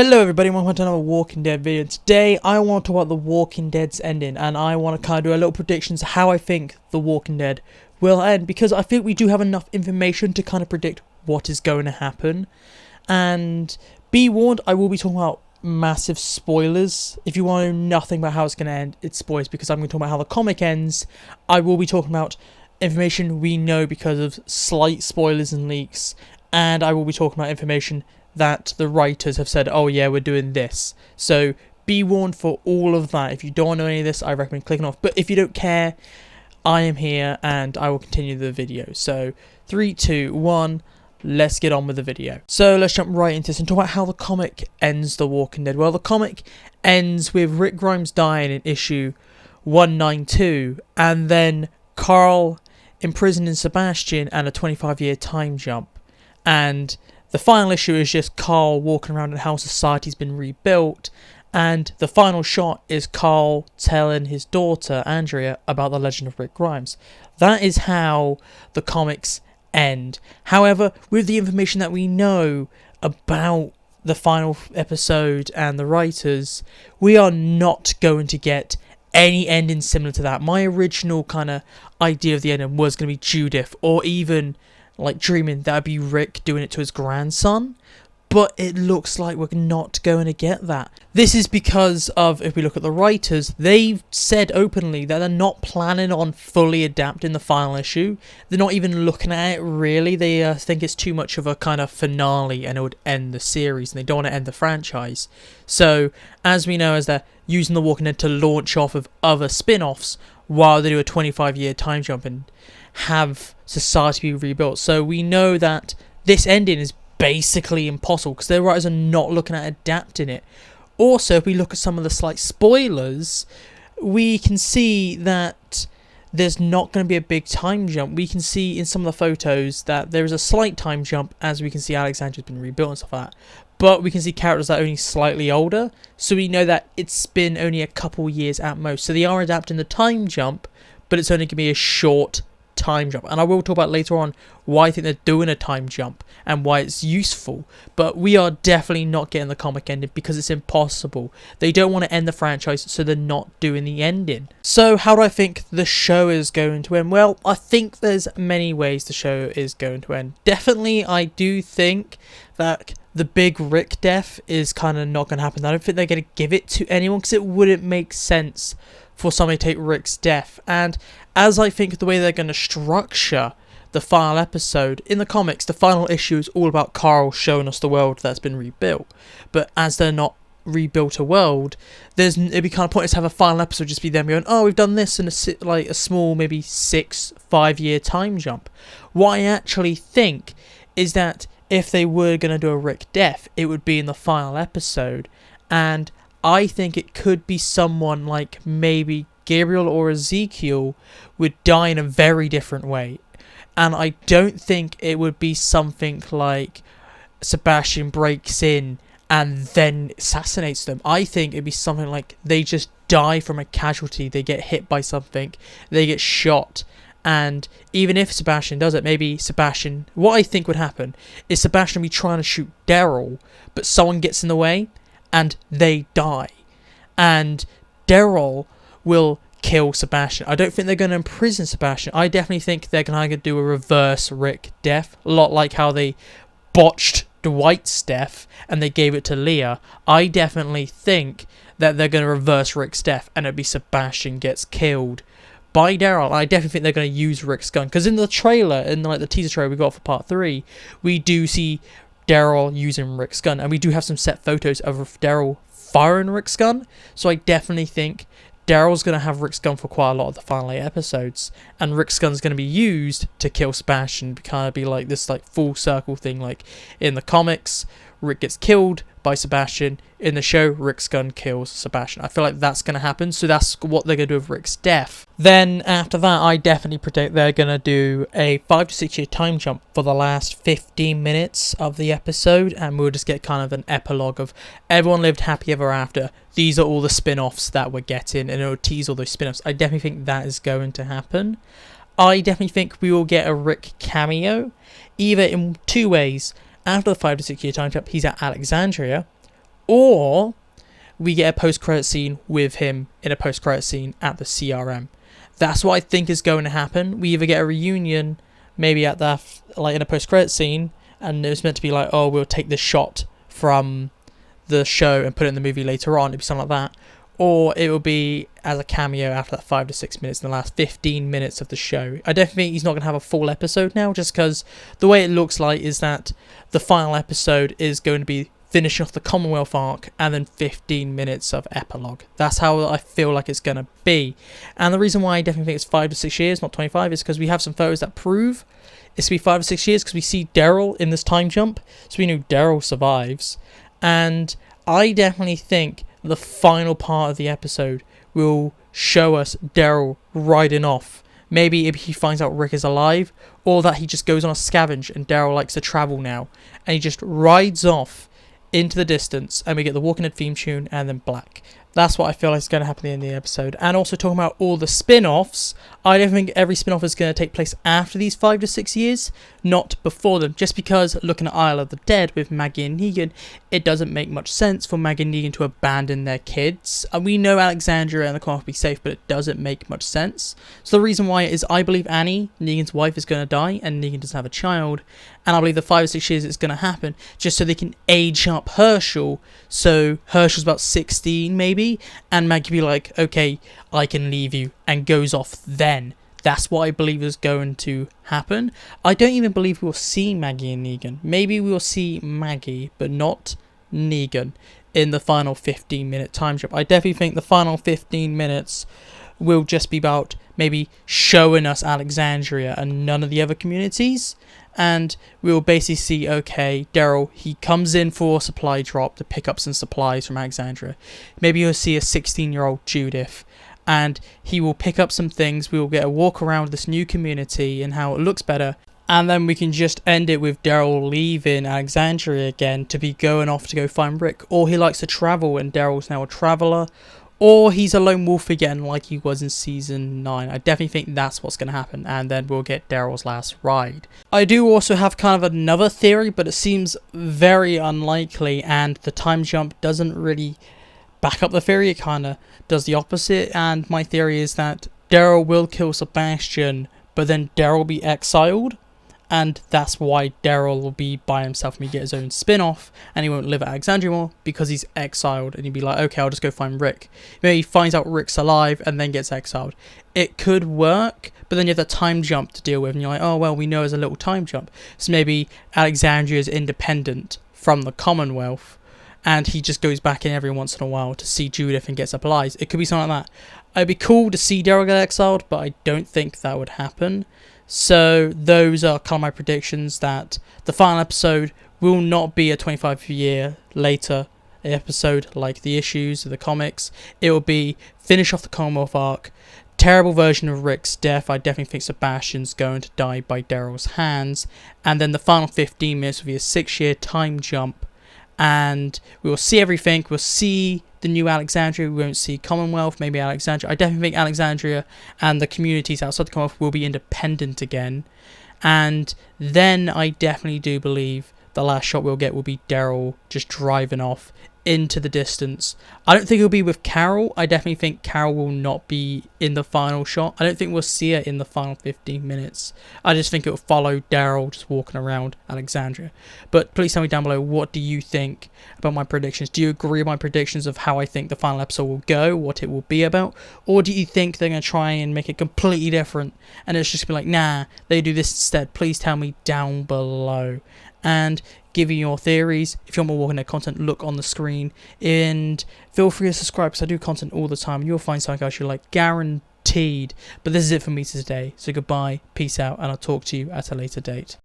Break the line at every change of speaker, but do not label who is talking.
Hello everybody, welcome to another Walking Dead video. Today I want to talk about The Walking Dead's ending, and I want to kind of do a little predictions of how I think The Walking Dead will end, because I think we do have enough information to kind of predict what is going to happen. And be warned, I will be talking about massive spoilers. If you want to know nothing about how it's going to end, it's spoilers, because I'm going to talk about how the comic ends. I will be talking about information we know because of slight spoilers and leaks, and I will be talking about information that the writers have said, oh yeah, we're doing this. So be warned for all of that. If you don't want to know any of this, I recommend clicking off. But if you don't care, I am here and I will continue the video. So 3, 2, 1, let's get on with the video. So let's jump right into this and talk about how the comic ends The Walking Dead. Well, the comic ends with Rick Grimes dying in issue 192, and then Carl imprisoning Sebastian and a 25-year time jump. And the final issue is just Carl walking around and how society's been rebuilt, and the final shot is Carl telling his daughter, Andrea, about the legend of Rick Grimes. That is how the comics end. However, with the information that we know about the final episode and the writers, we are not going to get any ending similar to that. My original kind of idea of the ending was going to be Judith, or even like dreaming that would be Rick doing it to his grandson, but it looks like we're not going to get that. This is because of, if we look at the writers, they've said openly that they're not planning on fully adapting the final issue. They're not even looking at it really. They think it's too much of a kind of finale and it would end the series, and they don't want to end the franchise. So as we know, as they're using The Walking Dead to launch off of other spin-offs while they do a 25-year time jump and have society be rebuilt. So we know that this ending is basically impossible because their writers are not looking at adapting it. Also, if we look at some of the slight spoilers, we can see that there's not going to be a big time jump. We can see in some of the photos that there is a slight time jump, as we can see Alexandria's been rebuilt and stuff like that. But we can see characters that are only slightly older, so we know that it's been only a couple years at most. So they are adapting the time jump, but it's only going to be a short time jump. And I will talk about later on why I think they're doing a time jump and why it's useful. But we are definitely not getting the comic ending because it's impossible. They don't want to end the franchise, so they're not doing the ending. So how do I think the show is going to end? Well, I think there's many ways the show is going to end. Definitely, I do think that the big Rick death is kind of not going to happen. I don't think they're going to give it to anyone because it wouldn't make sense for somebody to take Rick's death. And as I think the way they're going to structure the final episode, in the comics, the final issue is all about Carl showing us the world that's been rebuilt. But as they're not rebuilt a world, it'd be kind of pointless to have a final episode just be them going, oh, we've done this in a small, maybe 5-year time jump. What I actually think is that if they were going to do a Rick death, it would be in the final episode. And I think it could be someone like maybe Gabriel or Ezekiel would die in a very different way. And I don't think it would be something like Sebastian breaks in and then assassinates them. I think it'd be something like they just die from a casualty. They get hit by something. They get shot. And even if Sebastian does it, maybe Sebastian... What I think would happen is Sebastian would be trying to shoot Daryl, but someone gets in the way and they die. And Daryl will kill Sebastian. I don't think they're going to imprison Sebastian. I definitely think they're going to do a reverse Rick death. A lot like how they botched Dwight's death and they gave it to Leah. I definitely think that they're going to reverse Rick's death and it'll be Sebastian gets killed by Daryl. I definitely think they're going to use Rick's gun, because in the trailer, in like the teaser trailer we got for part 3, we do see Daryl using Rick's gun, and we do have some set photos of Daryl firing Rick's gun. So I definitely think Daryl's going to have Rick's gun for quite a lot of the final 8 episodes, and Rick's gun's going to be used to kill Sebastian, kind of be like this like full circle thing. Like in the comics, Rick gets killed by Sebastian. In the show, Rick's gun kills Sebastian. I feel like that's going to happen, so that's what they're going to do with Rick's death. Then after that, I definitely predict they're going to do a 5 to 6 year time jump for the last 15 minutes of the episode, and we'll just get kind of an epilogue of everyone lived happy ever after. These are all the spin-offs that we're getting, and it'll tease all those spin-offs. I definitely think that is going to happen. I definitely think we will get a Rick cameo, either in 2 ways. After the 5 to 6 year time jump, he's at Alexandria, or we get a post-credit scene with him in a post-credit scene at the CRM. That's what I think is going to happen. We either get a reunion, maybe at the like in a post-credit scene, and it was meant to be like, oh, we'll take this shot from the show and put it in the movie later on. It'd be something like that, or it will be as a cameo after that 5 to 6 minutes in the last 15 minutes of the show. I definitely think he's not going to have a full episode now, just because the way it looks like is that the final episode is going to be finishing off the Commonwealth arc and then 15 minutes of epilogue. That's how I feel like it's going to be. And the reason why I definitely think it's 5 to 6 years, not 25, is because we have some photos that prove it's going to be 5 to 6 years, because we see Daryl in this time jump, so we know Daryl survives. And I definitely think the final part of the episode will show us Daryl riding off. Maybe if he finds out Rick is alive, or that he just goes on a scavenge and Daryl likes to travel now, and he just rides off into the distance, and we get the Walking Dead theme tune and then black. That's what I feel like is going to happen at the end of the episode. And also talking about all the spin-offs, I don't think every spin-off is going to take place after these 5 to 6 years, not before them. Just because looking at Isle of the Dead with Maggie and Negan, it doesn't make much sense for Maggie and Negan to abandon their kids. And we know Alexandria and the Commonwealth will be safe, but it doesn't make much sense. So the reason why is I believe Annie, Negan's wife, is going to die, and Negan doesn't have a child. And I believe the 5 or 6 years it's going to happen just so they can age up Herschel. So Herschel's about 16 maybe, and Maggie be like, okay, I can leave you, and goes off then. That's what I believe is going to happen. I don't even believe we'll see Maggie and Negan. Maybe we'll see Maggie, but not Negan in the final 15-minute time jump. I definitely think the final 15 minutes will just be about maybe showing us Alexandria and none of the other communities. And we'll basically see, okay, Daryl, he comes in for a supply drop to pick up some supplies from Alexandria. Maybe you'll see a 16-year-old Judith, and he will pick up some things. We will get a walk around this new community and how it looks better. And then we can just end it with Daryl leaving Alexandria again to be going off to go find Rick. Or he likes to travel and Daryl's now a traveller. Or he's a lone wolf again like he was in season 9. I definitely think that's what's going to happen. And then we'll get Daryl's last ride. I do also have kind of another theory, but it seems very unlikely. And the time jump doesn't really back up the theory. It kind of does the opposite. And my theory is that Daryl will kill Sebastian, but then Daryl will be exiled. And that's why Daryl will be by himself and he get his own spin-off, and he won't live at Alexandria more because he's exiled, and he'd be like, okay, I'll just go find Rick. Maybe he finds out Rick's alive and then gets exiled. It could work, but then you have the time jump to deal with, and you're like, oh, well, we know there's a little time jump. So maybe Alexandria is independent from the Commonwealth, and he just goes back in every once in a while to see Judith and gets supplies. It could be something like that. It'd be cool to see Daryl get exiled, but I don't think that would happen. So those are kind of my predictions, that the final episode will not be a 25-year later episode like the issues of the comics. It will be finish off the Commonwealth arc, terrible version of Rick's death. I definitely think Sebastian's going to die by Daryl's hands. And then the final 15 minutes will be a 6-year time jump. And we will see everything. We'll see the new Alexandria. We won't see Commonwealth, maybe Alexandria. I definitely think Alexandria and the communities outside the Commonwealth will be independent again. And then I definitely do believe the last shot we'll get will be Daryl just driving off into the distance. I don't think it'll be with Carol. I definitely think Carol will not be in the final shot. I don't think we'll see her in the final 15 minutes. I just think it will follow Daryl just walking around Alexandria. But please tell me down below, what do you think about my predictions? Do you agree with my predictions of how I think the final episode will go, what it will be about? Or do you think they're going to try and make it completely different and it's just be like, nah, they do this instead? Please tell me down below. And give me your theories. If you want more Walking Dead content, look on the screen. And feel free to subscribe, because I do content all the time. You'll find something else you like, guaranteed. But this is it for me today. So goodbye, peace out, and I'll talk to you at a later date.